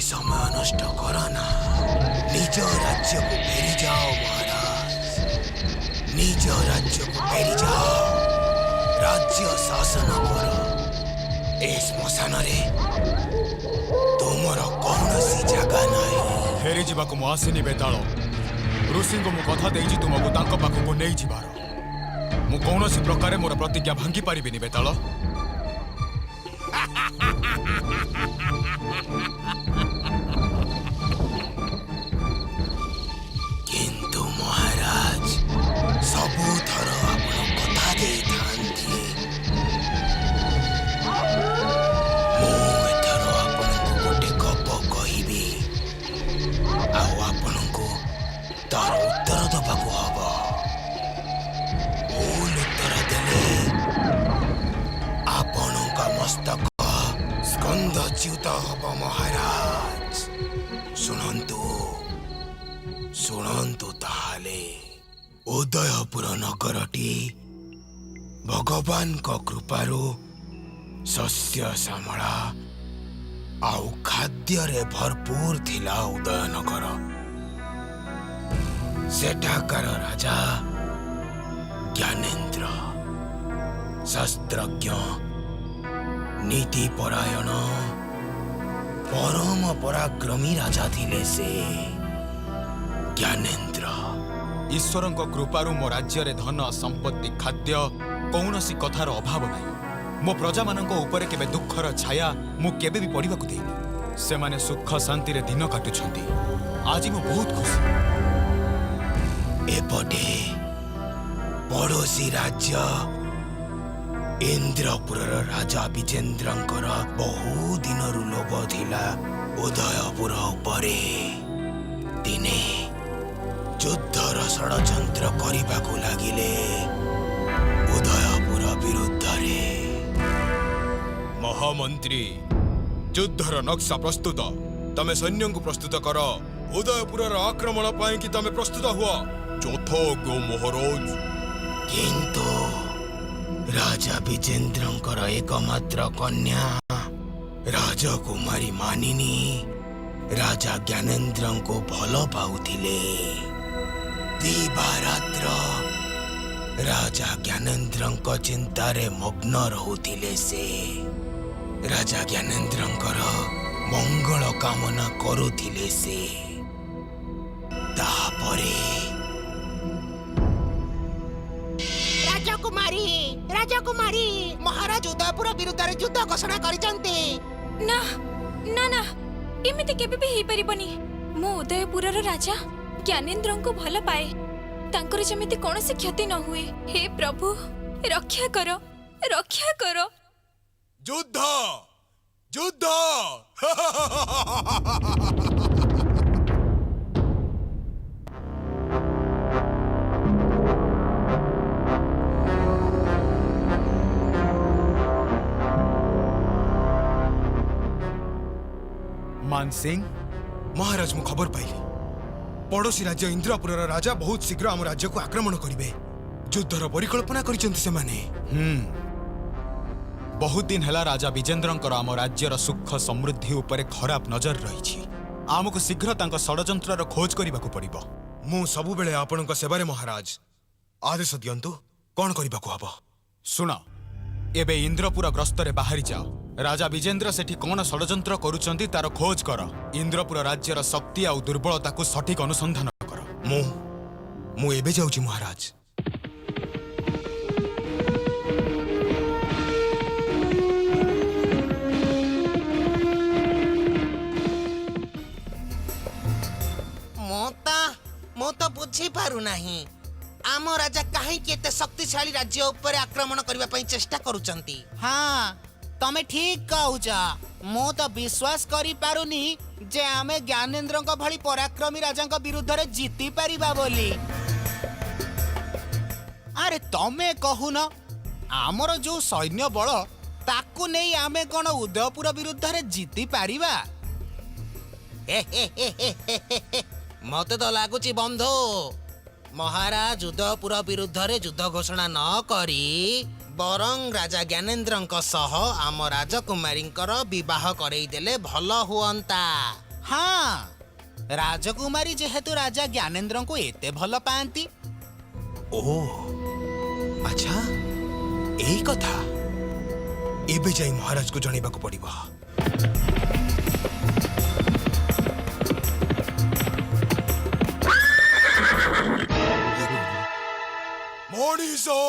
समय नष्ट करना निज राज्य को फेरी जाओ महाराज निज राज्य को फेरी जाओ राज्य शासन कर ए श्मशान रे तुमर कौन सी जगह नहीं फेरी जीवा को आसीनी बेताल ऋषि को मु कथा देइछि तुमको तांको पाखको नै जिबार मु कौनसी प्रकार मोर प्रतिज्ञा भांगी पारिबिनी बेताल किंतु महाराज सबु थर आपण कथा देई थांती मु एथर आपनको गोटे गप कहिबी आ आपनको तार उत्तर दबाकू हबो भूल उत्तर देले आपणका मस्तक स्कंदच्युत हब महाराज शुणन्तु शुणन्तु ताहाले उदयपुर नगरटी भगवान का कृपारू शस्य श्यामला आउ खाद्य रे भरपूर थिला उदयनगर सेठाकार राजा ज्ञानेन्द्र शास्त्रज्ञ नीति परायण परम पराक्रमी राजा थिले से ज्ञानेन्द्र ईश्वर कृपारू मो राज्य रे धन संपत्ति खाद्य कौनसी कथार अभाव नहीं मो प्रजा मानक ऊपर केबे दुखर छाया मु केबे भी पड़िबा को देनी से माने सुख शांति रे दिन काटुछंती आज मु बहुत खुशी एपटे पड़ोसी राज्य इंद्रपुर राजा विजेन्द्रंकर बहु दिन लोभ थिला उदयपुर उपरे दिने युद्धर षड्यंत्र करने लगिले उदयपुर विरुद्ध रे महामंत्री युद्धर नक्शा प्रस्तुत तमे सैन्य को प्रस्तुत कर उदयपुर आक्रमण पाई कि तमे प्रस्तुत हुआ चौथो महाराज किंतु राजा विजेन्द्रंकर एकमात्र कन्या राजकुमारी मानिनी राजा ज्ञानेन्द्र को भल पाउथिले दिवारात्र राजा ज्ञानेन्द्र चिंता रे मग्न रहुथिले से राजा ज्ञानेन्द्रंकर मंगल कामना करुथिले से तापरे राजकुमारी महाराज उदयपुर विरुद्ध रे युद्ध घोषणा करिसंती ना ना ना एमिति केबे भी हेई परिबनी मो उदयपुर राजा ज्ञानेन्द्र को भल पाए तांकर जमिति कोनोसी क्षति न हुए हे प्रभु रक्षा करो युद्ध युद्ध मान सिंह महाराज मु खबर पाइली पड़ोसी राज्य इंद्रपुर राजा बहुत शीघ्र आम राज्य को आक्रमण करिवे युद्धर परिकल्पना करिसंती से माने बहुत दिन हैला राजा विजेन्द्रंकर आम राज्यर सुख समृद्धि उपरे खराब नजर रही आमको शीघ्र तांको षड्यंत्रर खोज करबाकू पड़िबो मु सबु बेले आपनक सेवारे महाराज आदेश दियंतु कोन करबाकू हबो सुना एबे इंद्रपुर ग्रस्तरे बाहरी जाओ राजा विजेन्द्र सेठी कौन षड्यंत्र करुचंती तार खोज कर इंद्रपुर राज्यर शक्ति आउ दुर्बलता को सठिक अनुसंधान कर मु एबे जाउची महाराज मोता बुझी पारु नाही आम राजा काहे केते शक्तिशाली राज्य ऊपर आक्रमण करबा पई चेष्टा करूचंती हाँ तमे ठीक कहूच मु तो विश्वास करी पारुनी जे आमे ज्ञानेन्द्र भली पराक्रमी राजा विरुद्ध रे जीति पारिबा बोली अरे तमे कहून आमर जो सैन्य बल ताकू नहीं आमे कोन उदयपुर विरुद्ध रे जीति पारिबा मते तो लागुची बंधु महाराज उदयपुर विरुद्ध रे युद्ध घोषणा न करी बरं राजा ज्ञानेन्द्र सह आम राजकुमारी विवाह करई देले भल हुअंता हाँ राजकुमारी जेहेतु राजा ज्ञानेन्द्र को एते भल पाती ओ अच्छा एई कथा एबे जाई महाराज को जणेबाकू पड़िबो मनीषा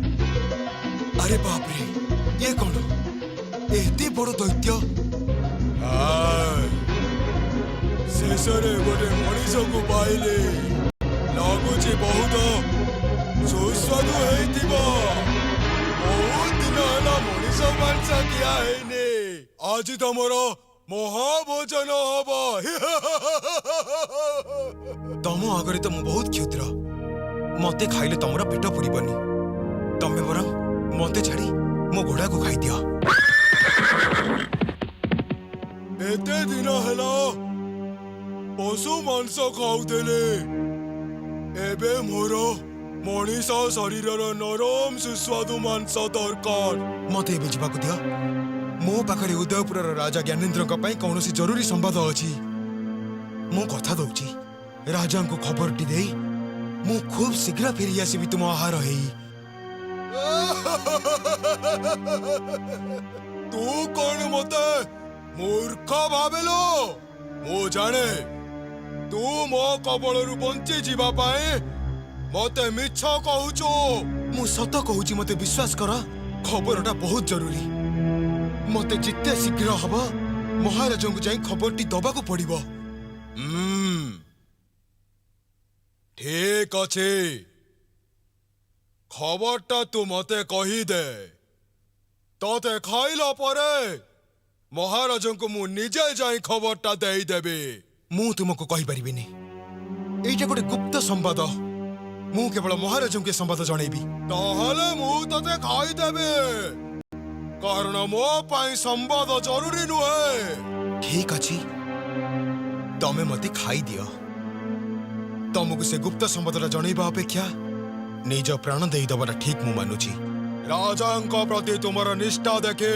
अरे बाप रे ये कौन एते बड़ दैत्य शेषरे गोटे मनीष को पाइले लगुच बहुत सुस्वादु होइतिबो बहुत दिन है मनीष मांस किया है आज तुमर महाभोजन हब तम आगे तो मु बहुत क्षुद्र मते खाइले तमर पेट पुरीबनी तमे बरं मते छाड़ी मो घोड़ा को खाई दिया एते दिन हला पशु मांस खाऊले एबे मोर मनीष शरीर नरम सुस्वादु मांस दरकार मते एबे जीवाकू दिया मो पाखरे उदयपुर राजा ज्ञानेन्द्र कौन जरूरी संवाद अच्छी मु कथा दौची राजा को खबर टी दे मु खूब शीघ्र फेरी आसबि तुम आहार है तू कौन मते मूर्ख भावेलो मु जाने तू मो कबल रु बंची जीवा पाए मते मिछ कहूचो मु सत कहूची मते विश्वास कर खबरटा बहुत जरूरी मते जिते शीघ्र हब महाराज को जाई खबरटी दबाकू पड़िबो ठीक अच्छे खबरटा तू मते कही दे तते खाइला परे महाराज को मु निजे जाई खबरटा देई देबे मु तुमको कहि परिबिनी एटा गोटे गुप्त संवाद मु केवल महाराज के संवाद जणैबी ताहले मु तते खाई देबे कारण मो पाई संवाद जरूरी नुहे ठीक अच्छी तमे मते खाई दियो तुमको से गुप्त संवाद जनइबा अपेक्षा निज प्राण दे दबार ठीक मु मानुची राजा प्रति तुमर निष्ठा देखे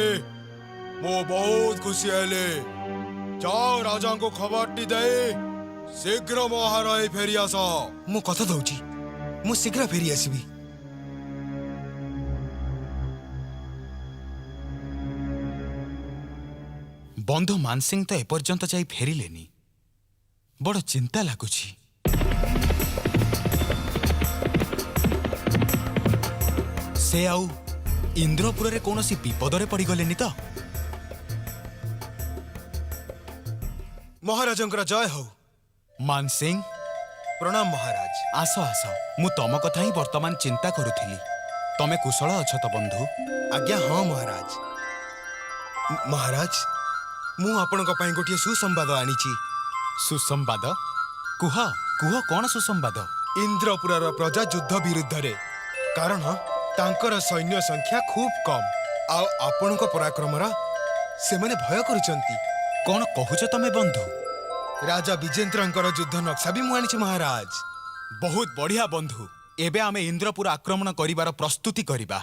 मो बहुत खुशी हेले जाओ राजा को खबरटी दे शीघ्र महाराज फेरी आस मु कथा दउची मु शीघ्र फेरी आसबी बंधु मानसिंह तो एपर्यंत जाई फेरिलेनी बड़ चिंता लगुची से आउ इंद्रपुर रे कौन सी विपद पड़ गलेनी तो महाराज जय हो मानसिंह प्रणाम महाराज आस आस मु तम कथा ही वर्तमान चिंता करुथिली तमे कुशल अछ तो बंधु आज्ञा हाँ महाराज महाराज मु आपनका पई गोटिए सुसंवाद आनीची सुसंवाद कुह कुह कौन सुसंवाद इंद्रपुरर प्रजा युद्ध विरुद्ध रे कारण तांकर सैन्य संख्या खूब कम आ आपनका पराक्रमर से माने भय करूचंती कौन कहूच तमे बंधु राजा विजेंद्रंकर युद्ध नक्शा भी मुआनी महाराज बहुत बढ़िया बंधु एबे आमे इंद्रपुर आक्रमण करिवार प्रस्तुति करिबा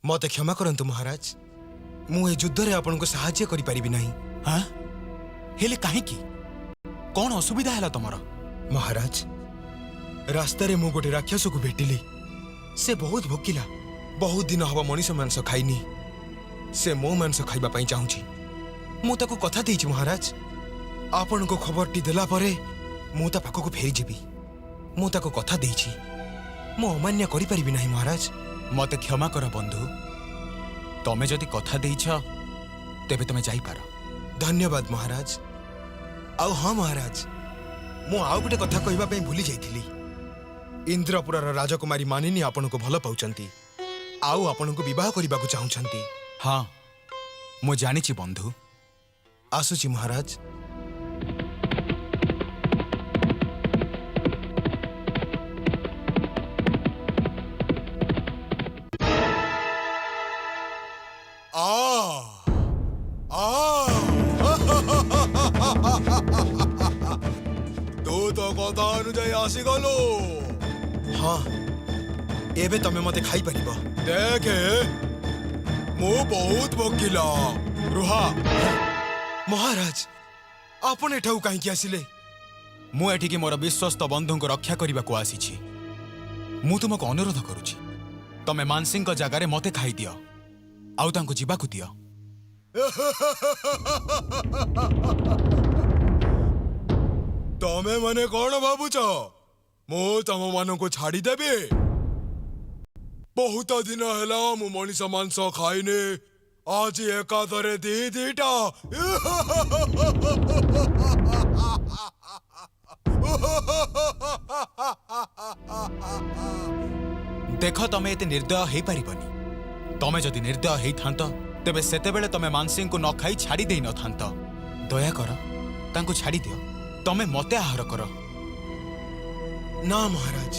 मते क्षमा करंतु महाराज मु ए युद्ध रे आपन को सहाय्य करि परिबि नहीं हां हेले काहे की कौन असुविधा हैला तमरा महाराज रास्ता रे मु गोटे राक्षस को भेटिली से बहुत भोकिला बहुत दिन हवा मनीष मांस खाइनी से मो मांस खाइबा पई चाहूची मु ताको कथा देइची महाराज आपन को खबरटी देला परे मु ता पाखो को फेरी जेबी मु ताको कथा देइची मु अमान्य करि परिबि नहीं महाराज मते क्षमा कर बंधु तमे जदि कथा देइछ तेबे तमे जाई पारो धन्यवाद महाराज आउ हाँ महाराज मु आउ गोटे कथा कहबा पई भूली जाइथिली इंद्रपुरर राजकुमारी मानिनी आपन को भल पाउचंती आउ आपन को विवाह करबा को चाहुचंती हाँ मु जानिछि बंधु आसुची महाराज तू तो कथा अनुजाई आसी गलो हाँ एबे तमे मते खाई परिबो देखे मो बहुत भोकिला रुहा महाराज आपण एठाऊ काहींकी आसिले मु एठिकी मोर विश्वस्त बंधुଙ୍କୁ रक्षा करबाको आसीछि मु तुमको अनुरोध करूछि तमे मानसिंह जगारे मते खाई दियो आउ तांको जीवाकु दियो तमे माने कोन भाबुछ मु तम मानको छाड़ी देबे बहुत दिन हैला मु मनीष मांस खाइने आज एकादरे दीटा देख तमे एते निर्दय हे पारिबनी तमे जदि निर्दय हे थांत तेबे सेते बेले तमे मानसिंह को न खाई छाड़ी देई न थांत दया कर तांको छाड़ी दियो तमे मते आहार कर ना महाराज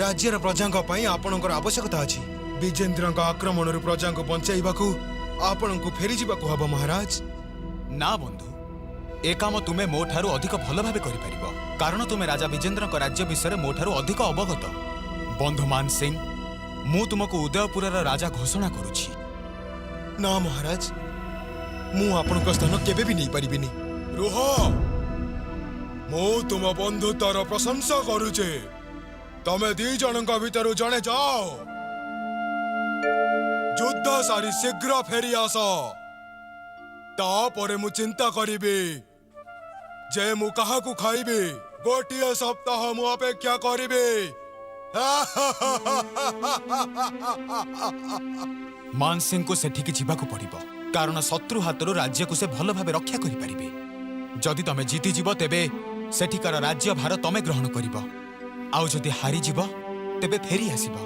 राज्यर प्रजांक पई आपणकर आवश्यकता अछि विजेंद्रଙ୍କ आक्रमणରୁ प्रजांक बंचाइबाकू आपणଙ୍କୁ फेरी जिबाकू हबो महाराज ना बंधु ए काम तुमे मोठारू अधिक भल भाबे करि परिबो कारण तुमे राजा विजेंद्रଙ୍କ राज्य विषय मोठारू अधिक अवगत बंधु मान सिंह मु तुमको उदयपुरर राजा घोषणा करूछि ना महाराज मु आपणक स्थान केबे भी नहीं परिबिनी रुह मु तुम बंधुतार प्रशंसा करूचे तमे दी जनक भितर जणे जाओ युद्ध सारी शीघ्र फेरी आस तापरे मु चिंता करिबी जे मु काहाकू खाइबी गोटिए सप्ताह मु अपेक्षा करिबी मानसिंह को सेठिकी जीवाकू पड़िबो कारण शत्रु हातरू राज्य को से भल भाबे रक्षा करि परिबे जदि तमे जीति जीव तेबे सेठिकार राज्य भार तमे ग्रहण करिबो आउ जदि हारी जीव तेबे फेरी आसीबो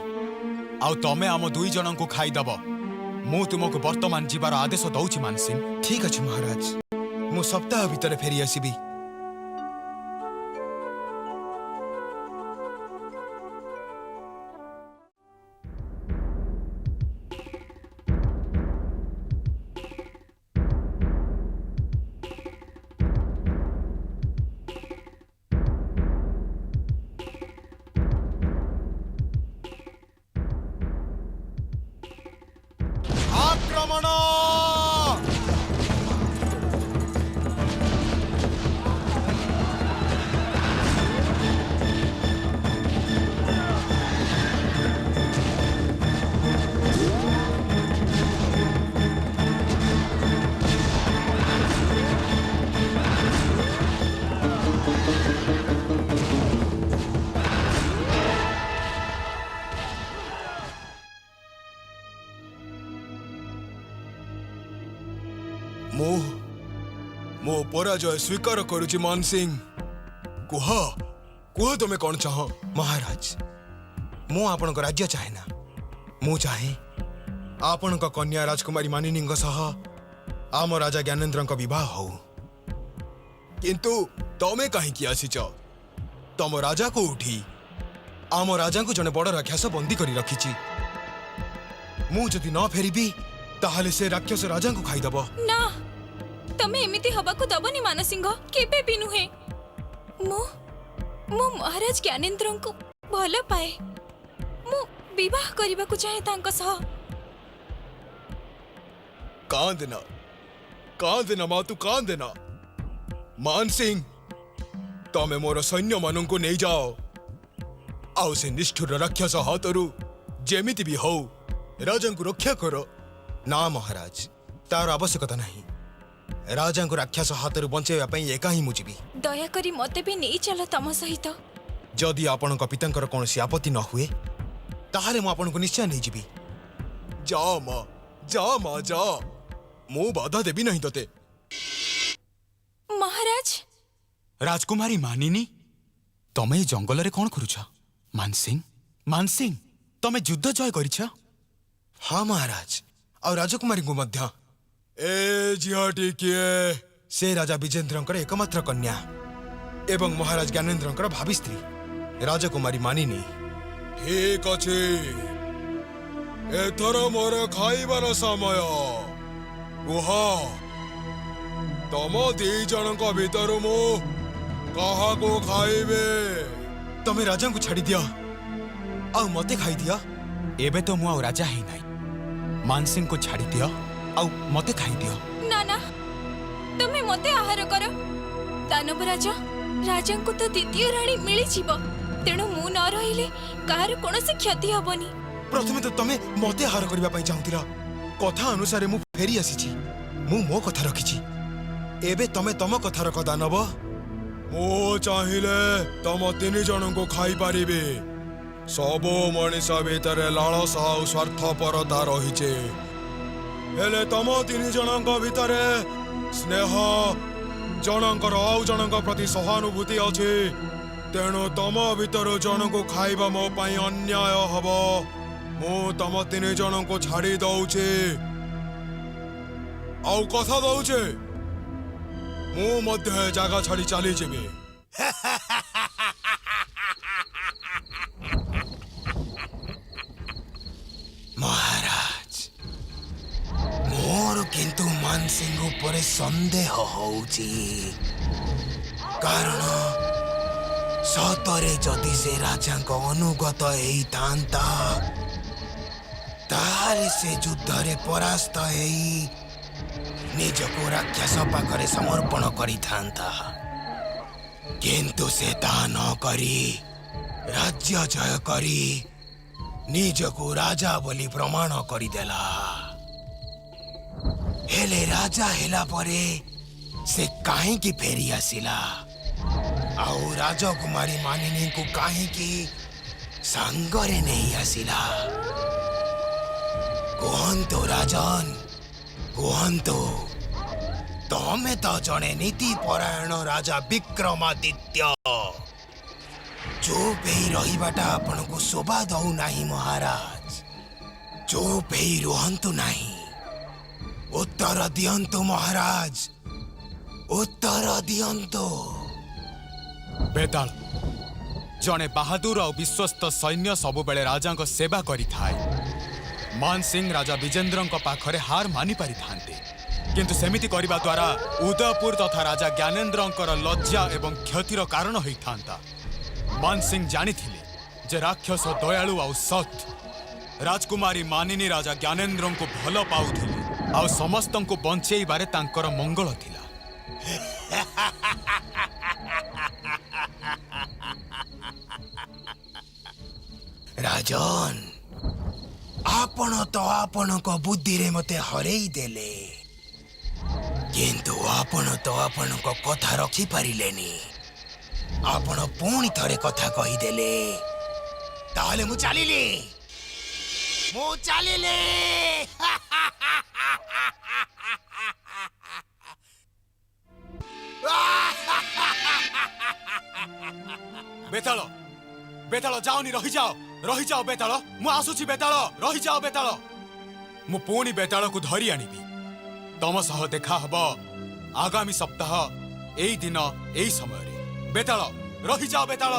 आउ तमे आम दुई जनन को खाई दबो मु तुमको वर्तमान जीवार आदेश दउछि मानसिंह ठीक अछि महाराज मु सप्ताह भीतर फेरी आसीबी आक्रमण मो पराजय स्वीकार करुछि मानसिंह कुह कुह तुमे कौन चाह महाराज मु आपणक राज्य चाहे ना मु चाहे आपणक कन्या राजकुमारी मानिनींग सह आम राजा ज्ञानेन्द्रଙ୍କ विवाह हो किंतु तमे कहीं की आसीच तम राजा को उठी आम राजा को जने बड़ राक्षस बंदी करी रखिछि मु जदि न फेरिबी ताहाले से राक्षस राजा को खाई दबो ना तमे एमिति हबाकू दबनी मानसिंह केबे भी नुहे मु महाराज ज्ञानेन्द्र को भल पाए मु विवाह करबाकू चाहे तांको सह कांदेना मातु कांदेना मानसिंह तमे मोर सैन्य मानन को नहीं जाओ आउ से निष्ठुर राक्षस हातरू जेमिति भी हो राजा को रक्षा करो ना महाराज तार आवश्यकता नहीं राजा को राक्षस हाथरू बंचाइबा पई एका ही मुजिबी दया करी मते भी नहीं चलो तम सहित जदि आपणक पितांकर कोनसी आपत्ति न हुए ताहाले मु आपणको निश्चय नहीं जिबी जा मां जा मु बाधा देबी नहीं तते महाराज राजकुमारी मानिनी तमे जंगल रे कोन करूछ मानसिंह तमे युद्ध जय करिछ हां महाराज और राजकुमारी को मध्य ए झियाटी किए से राजा विजेंद्रंकर एकमात्र कन्या एवं महाराज ज्ञानेन्द्रंकर भावी स्त्री राजकुमारी मानिनी ठीक अछि एथर मोर खाइबार समय कुह तम दी जनक भितर मु कहा को खाइबे तमे राजा को छाड़ी दिया आ मते खाई दिया एबे तो मु आ राजा हे नाही मानसिंह को छाड़ी दियो आउ मते खाई दियो। ना ना तुम्हें मते आहार कर। दानव राजा राजा को तो द्वितीय राणी मिली जीव तेणु मु न रहिले कार कोनोसी क्षति हबनी। प्रथमे तो तमे मते हार करबा पई चाहुतिला कथा अनुसार मु फेरी आसीची मु मो कथा रखिची एबे तमे तम कथा रख दानव। मो चाहिले तम तीन जन को खाई पारिबे सब मनीष भितर लालसा और स्वार्थपरता रहीचे हेले तम तीन जन भितर स्नेह जनकर आउ जनक प्रति सहानुभूति अछि तेणु तम भितर जन को खाइबा मो पाई अन्याय हब मु तम तीन जन को छाड़ी दउचे आउ कथा दउचे मु मध्य जागा छाड़ी चली जेबे। महाराज मोर किंतु मानसिंह उपरे संदेह होउची कारण सतरे जदि से राजा को अनुगत एई थांता ताले से युद्ध रे परास्त एई निजको राक्षस पाखरे समर्पण करी थांता किंतु से ता न करी राज्य जय करी निजको राजा बोली प्रमाण करिदेला हेले राजा हेला परे से काहे की फेरी आसिला आउ राजकुमारी मानिनी को काहे की सांगरे नहीं आसिला कुहंतो राजन कुहंतो तमे तो जने नीति परायण राजा विक्रमादित्य चुप ही रहिबाटा आपण को शोभा दउ नाही महाराज चुप ही रुहंतु नाही उत्तर दियंतु महाराज उत्तर दियंतु। बेताल जने बहादुर और विश्वस्त सैन्य सबु बेले राजा को सेवा करी थाए मानसिंह राजा विजेंद्र पाखरे हार मानि पारि थांते किंतु सेमिति करिबा द्वारा उदयपुर तथा राजा ज्ञानेन्द्रंकर लज्जा एवं क्षतिर कारण होई थांता। मानसिंह जानी थिले जे राक्षस दयालु और सत राजकुमारी मानिनी राजा ज्ञानेन्द्र को भल पाउथिले और समस्त को बंचेई बारे तांकर मंगल थिला। राजन आपण तो आपण को बुद्धि रे मते हरेई देले किंतु आपण तो आपण को कथा रखी पारिलेनी आपण पुणी थरे कथा कही देले ताले मु चलिले बेताल बेताल जाओनी रही जाओ बेताल मु आसुची बेताल रही जाओ बेताल मु पुणी बेताल को धरी आनिबी तम सह देखा हब आगामी सप्ताह एई दिन एई समय रे बेताल रही जाओ बेताल।